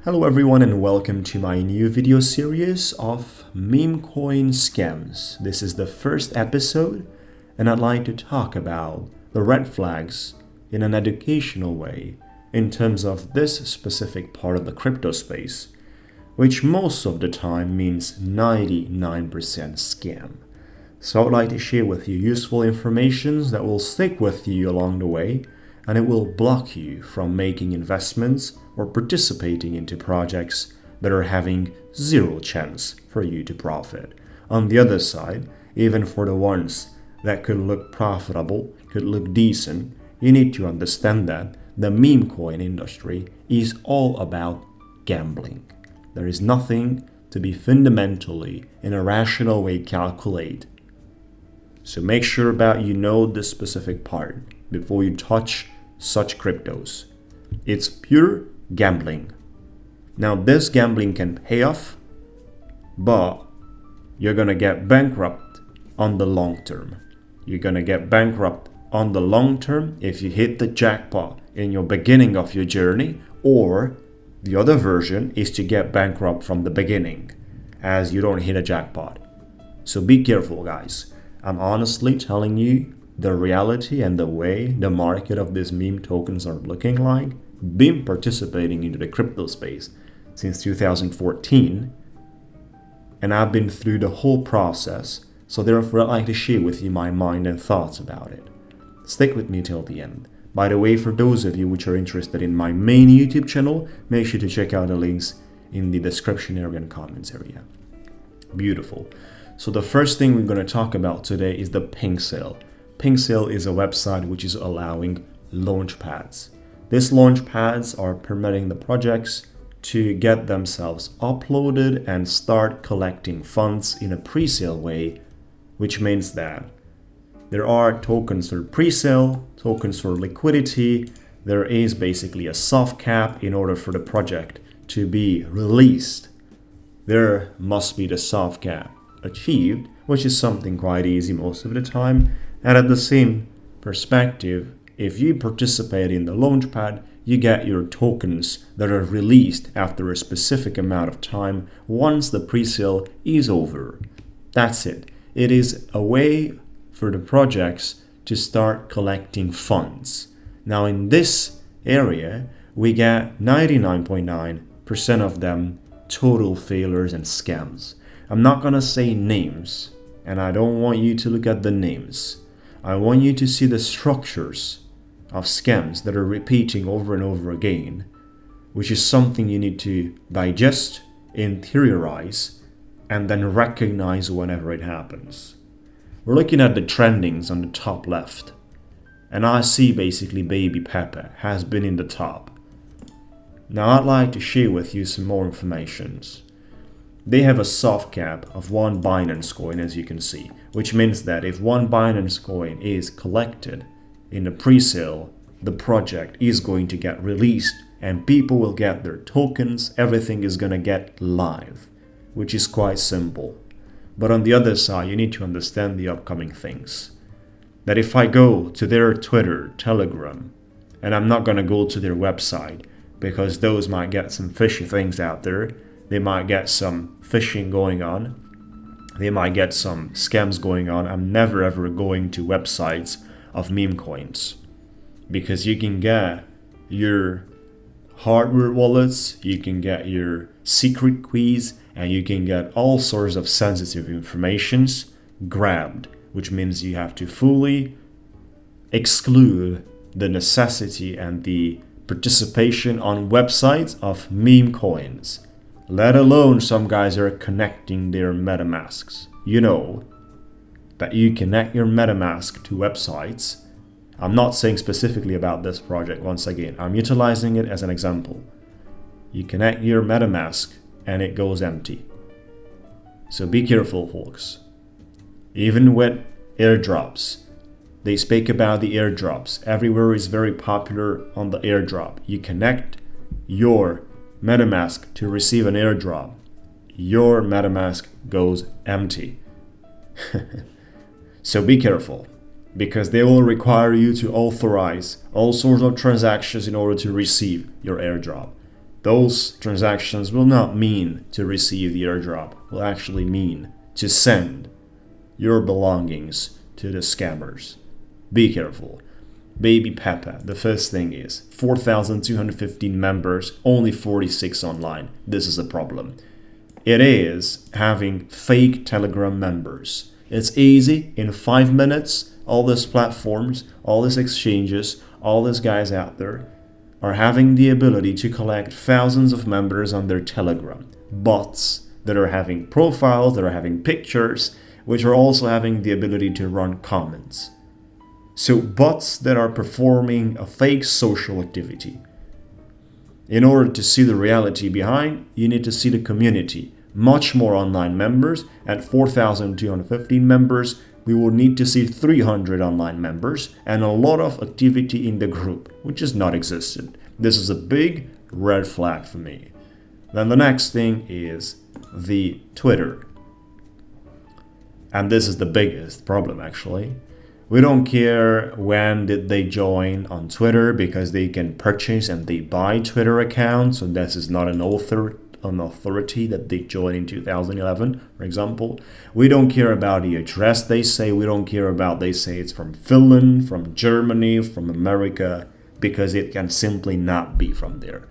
Hello everyone and welcome to my new video series of meme coin scams. This is the first episode and I'd like to talk about the red flags in an educational way in terms of this specific part of the crypto space, which most of the time means 99% scam. So I would like to share with you useful information that will stick with you along the way, and it will block you from making investments or participating into projects that are having zero chance for you to profit. On the other side, even for the ones that could look profitable, could look decent, you need to understand that the meme coin industry is all about gambling. There is nothing to be fundamentally in a rational way calculate. So make sure about you know this specific part before you touch such cryptos. It's pure gambling. Now this gambling can pay off, but you're gonna get bankrupt on the long term. You're gonna get bankrupt on the long term if you hit the jackpot in your beginning of your journey, or the other version is to get bankrupt from the beginning as you don't hit a jackpot. So be careful, guys. I'm honestly telling you the reality and the way the market of these meme tokens are looking like. Been participating into the crypto space since 2014, and I've been through the whole process, so therefore I'd like to share with you my mind and thoughts about it. Stick with me till the end. By the way, for those of you which are interested in my main YouTube channel, make sure to check out the links in the description area and comments area. Beautiful. So the first thing we're going to talk about today is the Pink Sale. Pink Sale is a website which is allowing launch pads. These launch pads are permitting the projects to get themselves uploaded and start collecting funds in a pre-sale way, which means that there are tokens for pre-sale, tokens for liquidity. There is basically a soft cap in order for the project to be released. There must be the soft cap achieved, which is something quite easy most of the time. And at the same perspective, if you participate in the launchpad, you get your tokens that are released after a specific amount of time once the pre-sale is over. That's it. It is a way for the projects to start collecting funds. Now in this area, we get 99.9% of them total failures and scams. I'm not gonna say names, and I don't want you to look at the names. I want you to see the structures of scams that are repeating over and over again, which is something you need to digest, interiorize, and then recognize whenever it happens. We're looking at the trendings on the top left, and I see basically Baby Pepe has been in the top. Now I'd like to share with you some more information. They have a soft cap of one Binance coin, as you can see, which means that if one Binance coin is collected in the pre-sale, the project is going to get released and people will get their tokens. Everything is going to get live, which is quite simple. But on the other side, you need to understand the upcoming things. That if I go to their Twitter, Telegram, and I'm not going to go to their website because those might get some fishy things out there. They might get some phishing going on. They might get some scams going on. I'm never ever going to websites of meme coins, because you can get your hardware wallets, you can get your secret keys, and you can get all sorts of sensitive informations grabbed, which means you have to fully exclude the necessity and the participation on websites of meme coins. Let alone some guys are connecting their MetaMasks. You know that you connect your MetaMask to websites. I'm not saying specifically about this project once again. I'm utilizing it as an example. You connect your MetaMask and it goes empty. So be careful, folks. Even with airdrops, they speak about the airdrops. Everywhere is very popular on the airdrop. You connect your MetaMask to receive an airdrop. Your MetaMask goes empty. So be careful, because they will require you to authorize all sorts of transactions in order to receive your airdrop. those transactions will not mean to receive the airdrop, will actually mean to send your belongings to the scammers. Be careful. Baby Peppa, the first thing is 4,215 members, only 46 online. This is a problem. It is having fake Telegram members. It's easy, in 5 minutes, all these platforms, all these exchanges, all these guys out there are having the ability to collect thousands of members on their Telegram. Bots that are having profiles, that are having pictures, which are also having the ability to run comments. So bots that are performing a fake social activity. In order to see the reality behind, you need to see the community. Much more online members. At 4,215 members, we will need to see 300 online members and a lot of activity in the group, which is not existent. This is a big red flag for me. Then the next thing is the Twitter. And this is the biggest problem actually. We don't care when did they join on Twitter because they can purchase and they buy Twitter accounts. So this is not an authority that they joined in 2011, for example. We don't care about the address they say. We don't care about they say it's from Finland, from Germany, from America, because it can simply not be from there.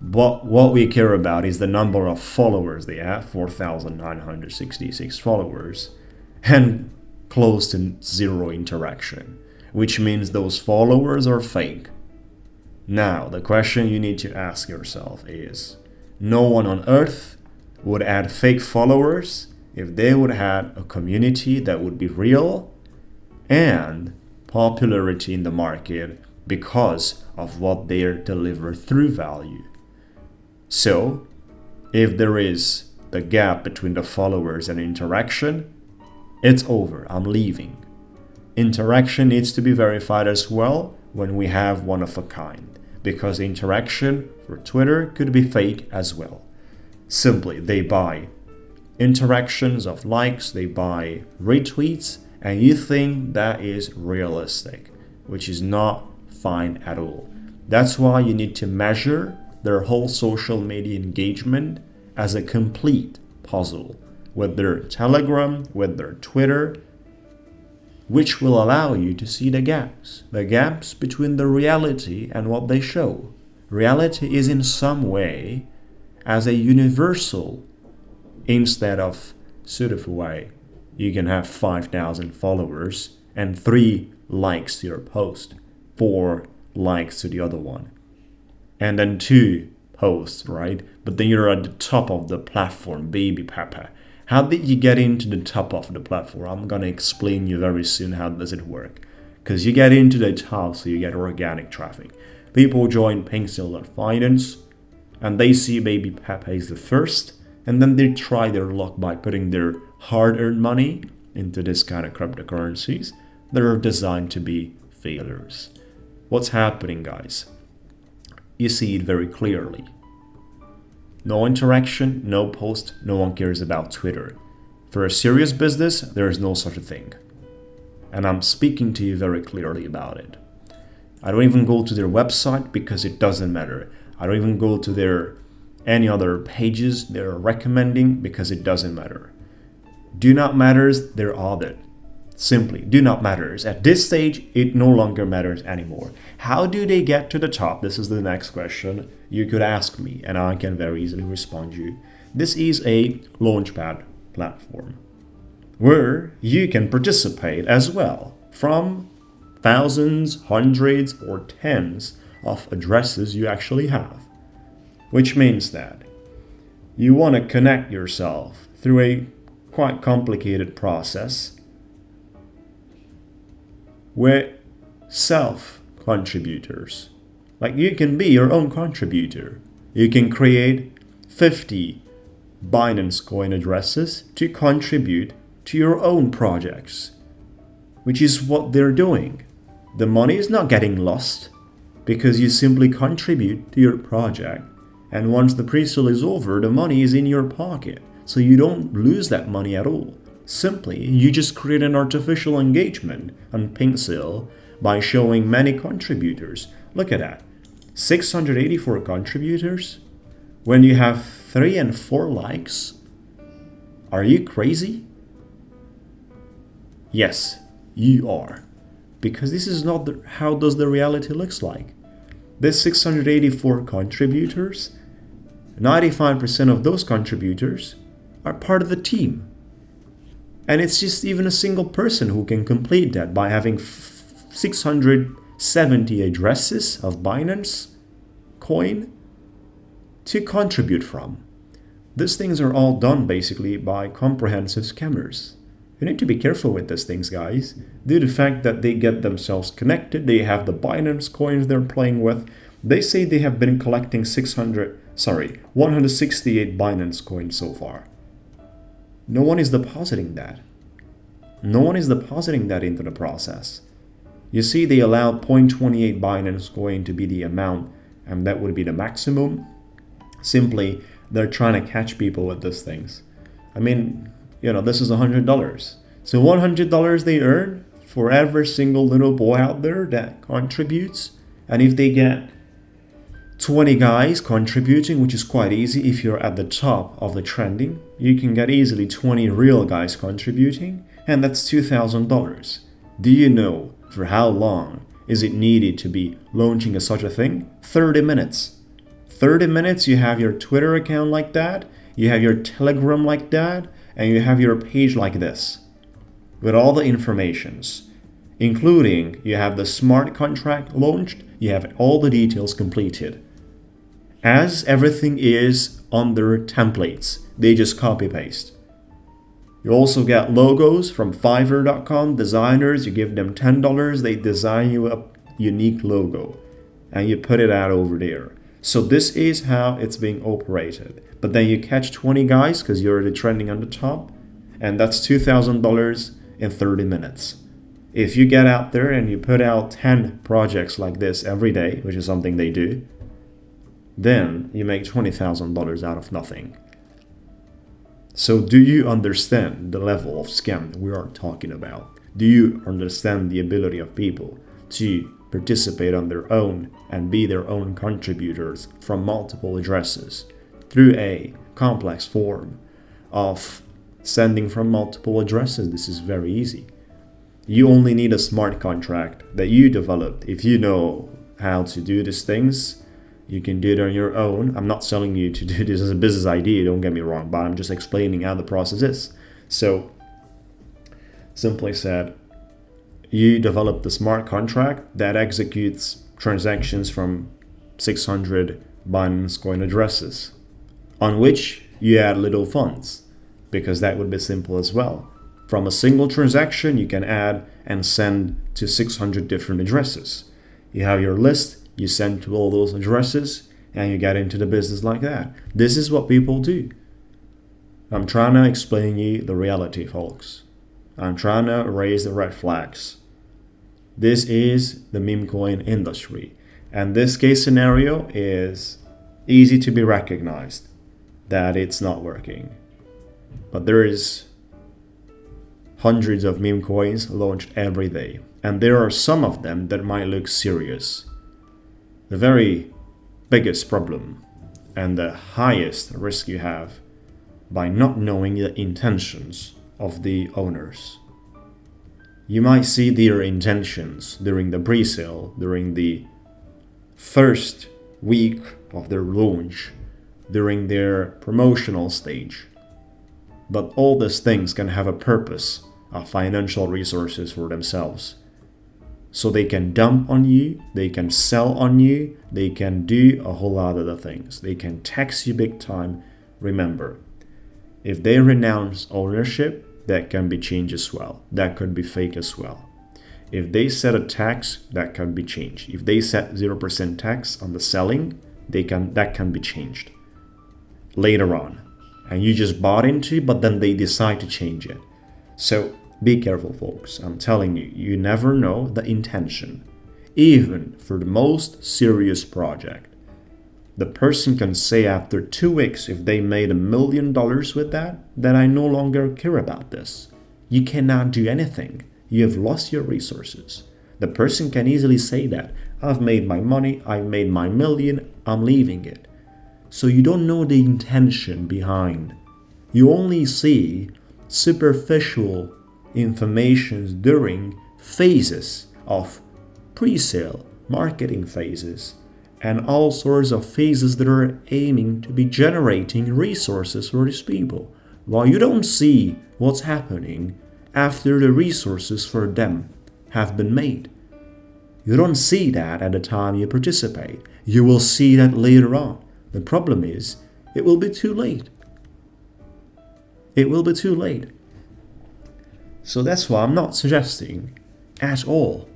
But what we care about is the number of followers they have, 4,966 followers, and close to zero interaction, which means those followers are fake. Now, the question you need to ask yourself is, no one on earth would add fake followers if they would have a community that would be real and popularity in the market because of what they deliver through value. So, if there is the gap between the followers and interaction, it's over. I'm leaving. Interaction needs to be verified as well when we have one of a kind, because interaction for Twitter could be fake as well. Simply, they buy interactions of likes, they buy retweets, and you think that is realistic, which is not fine at all. That's why you need to measure their whole social media engagement as a complete puzzle, with their Telegram, with their Twitter, which will allow you to see the gaps between the reality and what they show. Reality is in some way as a universal instead of sort of a way. You can have 5,000 followers and 3 likes to your post, 4 likes to the other one, and then 2 posts, right? But then you're at the top of the platform, baby Peppa. How did you get into the top of the platform? I'm gonna explain you very soon how does it work. Because you get into the top, so you get organic traffic. People join Finance, and they see baby Peppa is the first, and then they try their luck by putting their hard-earned money into this kind of cryptocurrencies that are designed to be failures. What's happening, guys? You see it very clearly. No interaction, no post, no one cares about Twitter. For a serious business, there is no such a thing. And I'm speaking to you very clearly about it. I don't even go to their website because it doesn't matter. I don't even go to their any other pages they're recommending because it doesn't matter. Do not matters their audit. Simply do not matters. At this stage, it no longer matters anymore. How do they get to the top? This is the next question you could ask me, and I can very easily respond you. This is a launchpad platform where you can participate as well from thousands, hundreds, or tens of addresses you actually have, which means that you want to connect yourself through a quite complicated process with self-contributors. Like you can be your own contributor. You can create 50 Binance coin addresses to contribute to your own projects, which is what they're doing. The money is not getting lost because you simply contribute to your project, and once the pre-sale is over, the money is in your pocket, so you don't lose that money at all. Simply, you just create an artificial engagement on PinkSale by showing many contributors. Look at that. 684 contributors, when you have 3 and 4 likes? Are you crazy? Yes, you are. Because this is not how does the reality looks like. There's 684 contributors. 95% of those contributors are part of the team. And it's just even a single person who can complete that by having 670 addresses of Binance coin to contribute from. These things are all done basically by comprehensive scammers. You need to be careful with these things, guys. Due to the fact that they get themselves connected, they have the Binance coins they're playing with. They say they have been collecting 168 Binance coins so far. No one is depositing that. No one is depositing that into the process. You see, they allowed 0.28 Binance coin to be the amount, and that would be the maximum. Simply, they're trying to catch people with these things. I mean, this is $100. So $100 they earn for every single little boy out there that contributes. And if they get 20 guys contributing, which is quite easy if you're at the top of the trending, you can get easily 20 real guys contributing, and that's $2,000. Do you know for how long is it needed to be launching such a thing? 30 minutes. 30 minutes, you have your Twitter account like that, you have your Telegram like that, and you have your page like this with all the informations, including you have the smart contract launched, you have all the details completed. As everything is under templates, they just copy paste. You also get logos from Fiverr.com, designers, you give them $10, they design you a unique logo and you put it out over there. So this is how it's being operated. But then you catch 20 guys because you're already trending on the top, and that's $2,000 in 30 minutes. If you get out there and you put out 10 projects like this every day, which is something they do, then you make $20,000 out of nothing. So do you understand the level of scam that we are talking about? Do you understand the ability of people to participate on their own and be their own contributors from multiple addresses through a complex form of sending from multiple addresses? This is very easy. You only need a smart contract that you developed. If you know how to do these things, you can do it on your own. I'm not telling you to do this as a business idea, don't get me wrong, but I'm just explaining how the process is. So, simply said, you develop the smart contract that executes transactions from 600 Binance coin addresses, on which you add little funds, because that would be simple as well. From a single transaction, you can add and send to 600 different addresses. You have your list, you send to all those addresses, and you get into the business like that. This is what people do. I'm trying to explain you the reality, folks. I'm trying to raise the red flags. This is the meme coin industry. And this case scenario is easy to be recognized that it's not working. But there is hundreds of meme coins launched every day. And there are some of them that might look serious. The very biggest problem and the highest risk you have by not knowing the intentions of the owners. You might see their intentions during the pre-sale, during the first week of their launch, during their promotional stage. But all these things can have a purpose of financial resources for themselves. So they can dump on you, they can sell on you, they can do a whole lot of other things. They can tax you big time. Remember, if they renounce ownership, that can be changed as well. That could be fake as well. If they set a tax, that can be changed. If they set 0% tax on the selling, that can be changed later on. And you just bought into it, but then they decide to change it. So be careful, folks. I'm telling you, you never know the intention. Even for the most serious project. The person can say after 2 weeks, if they made $1 million with that I no longer care about this. You cannot do anything. You have lost your resources. The person can easily say that. I've made my money, I made my million, I'm leaving it. So you don't know the intention behind. You only see superficial information during phases of pre-sale, marketing phases, and all sorts of phases that are aiming to be generating resources for these people, while you don't see what's happening after the resources for them have been made. You don't see that at the time you participate. You will see that later on. The problem is, it will be too late. It will be too late. So that's why I'm not suggesting at all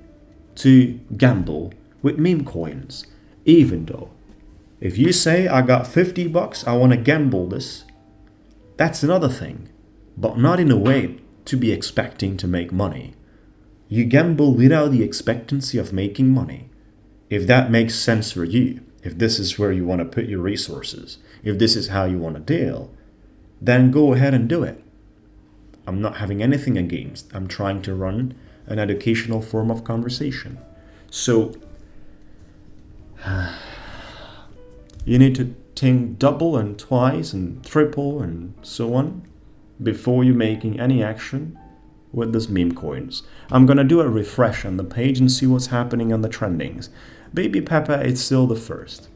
to gamble with meme coins. Even though, if you say I got $50, I want to gamble this, that's another thing. But not in a way to be expecting to make money. You gamble without the expectancy of making money. If that makes sense for you, if this is where you want to put your resources, if this is how you want to deal, then go ahead and do it. I'm not having anything against. I'm trying to run an educational form of conversation. So, you need to think double and twice and triple and so on before you're making any action with these meme coins. I'm gonna do a refresh on the page and see what's happening on the trendings. Baby Peppa is still the first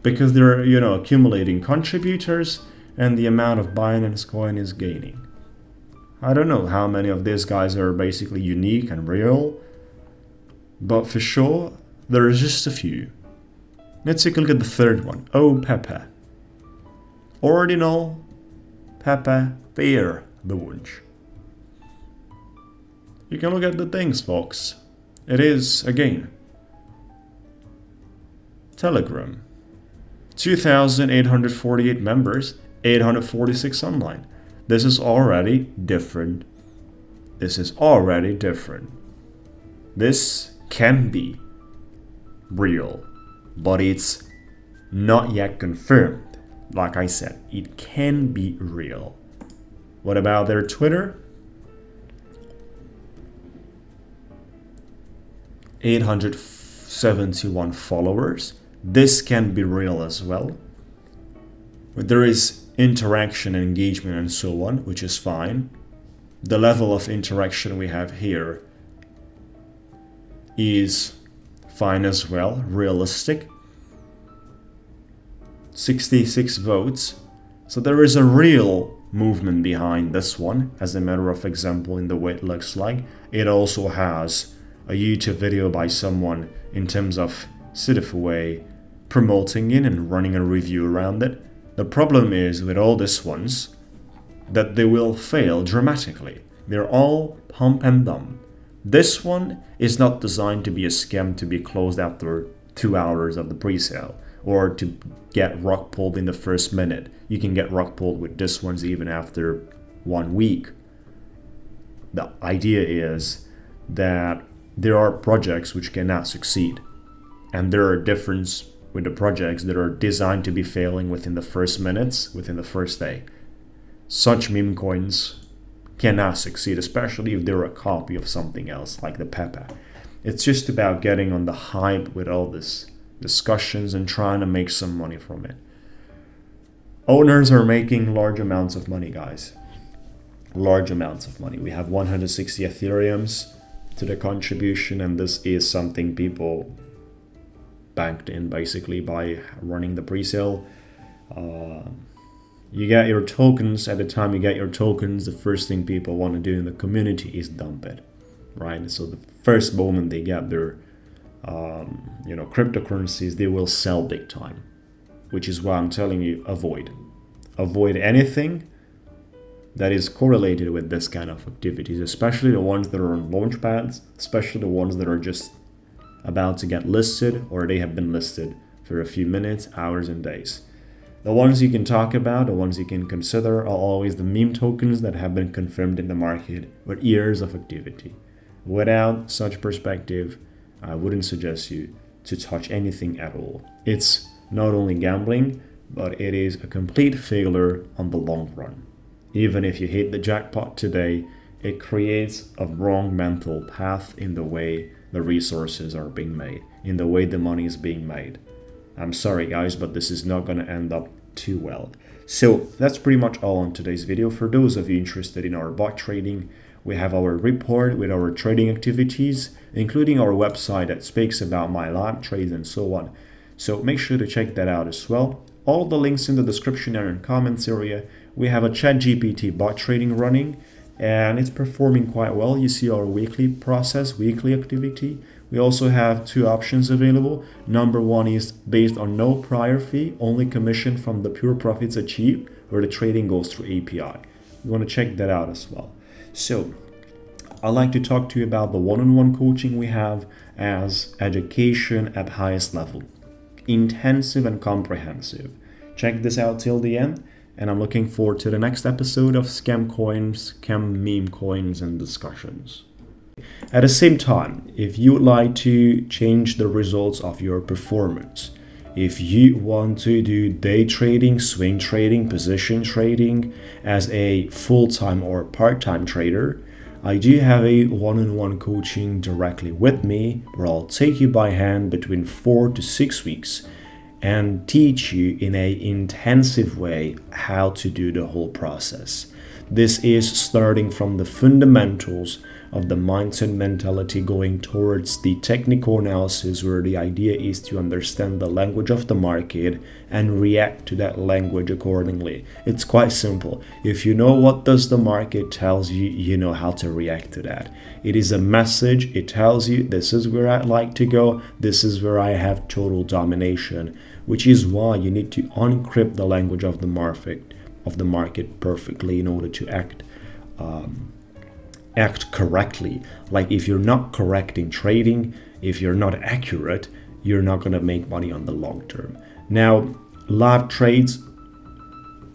because they're accumulating contributors and the amount of Binance coin is gaining. I don't know how many of these guys are basically unique and real, but for sure there's just a few. Let's take a look at the third one. Oh Peppa. Ordinal Peppa Bear the Wunsch. You can look at the things, folks. It is, again, Telegram. 2,848 members, 846 online. This is already different. This is already different. This can be real, but it's not yet confirmed. Like I said, it can be real. What about their Twitter? 871 followers. This can be real as well. But there is interaction, engagement, and so on, which is fine. The level of interaction we have here is fine as well, realistic. 66 votes. So there is a real movement behind this one, as a matter of example, in the way it looks like. It also has a YouTube video by someone in terms of sort of a way promoting it and running a review around it. The problem is with all these ones that they will fail dramatically. They're all pump and dump. This one is not designed to be a scam to be closed after 2 hours of the pre-sale or to get rug pulled in the first minute. You can get rug pulled with this ones even after 1 week. The idea is that there are projects which cannot succeed, and there are differences with the projects that are designed to be failing within the first minutes, within the first day. Such meme coins cannot succeed, especially if they're a copy of something else like the Peppa. It's just about getting on the hype with all this discussions and trying to make some money from it. Owners are making large amounts of money, guys. Large amounts of money. We have 160 Ethereums to the contribution, and this is something people banked in basically by running the pre-sale. You get your tokens. At the time you get your tokens, the first thing people want to do in the community is dump it, right? So the first moment they get their cryptocurrencies, they will sell big time, which is why I'm telling you, avoid anything that is correlated with this kind of activities, especially the ones that are on launch pads, especially the ones that are just about to get listed or they have been listed for a few minutes, hours, and days. The ones you can talk about, the ones you can consider, are always the meme tokens that have been confirmed in the market with years of activity. Without such perspective, I wouldn't suggest you to touch anything at all. It's not only gambling, but it is a complete failure on the long run. Even if you hit the jackpot today, it creates a wrong mental path in the way the resources are being made, in the way the money is being made. I'm sorry guys, but this is not going to end up too well. So that's pretty much all on today's video. For those of you interested in our bot trading, we have our report with our trading activities, including our website that speaks about my live trades and so on. So make sure to check that out as well. All the links in the description and comments area. We have a ChatGPT bot trading running, and it's performing quite well. You see our weekly process, weekly activity. We also have two options available. Number one is based on no prior fee, only commission from the pure profits achieved, where the trading goes through API. You want to check that out as well. So I'd like to talk to you about the one-on-one coaching we have as education at highest level. Intensive and comprehensive. Check this out till the end, and I'm looking forward to the next episode of Scam Coins, Scam Meme Coins and discussions. At the same time, if you would like to change the results of your performance, if you want to do day trading, swing trading, position trading as a full-time or part-time trader, I do have a one-on-one coaching directly with me where I'll take you by hand between 4 to 6 weeks and teach you in an intensive way how to do the whole process. This is starting from the fundamentals of the mindset mentality going towards the technical analysis, where the idea is to understand the language of the market and react to that language accordingly. It's quite simple. If you know what does the market tells you, you know how to react to that. It is a message. It tells you this is where I'd like to go. This is where I have total domination, which is why you need to uncrypt the language of the market perfectly in order to act correctly. Like if you're not correct in trading, if you're not accurate, you're not going to make money on the long term. Now, live trades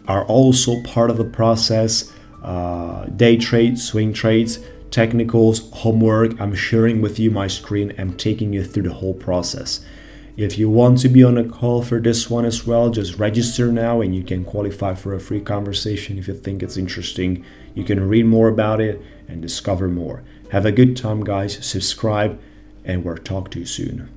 are also part of the process. Day trades, swing trades, technicals, homework. I'm sharing with you my screen. I'm taking you through the whole process. If you want to be on a call for this one as well, just register now and you can qualify for a free conversation if you think it's interesting. You can read more about it and discover more. Have a good time, guys. Subscribe, and we'll talk to you soon.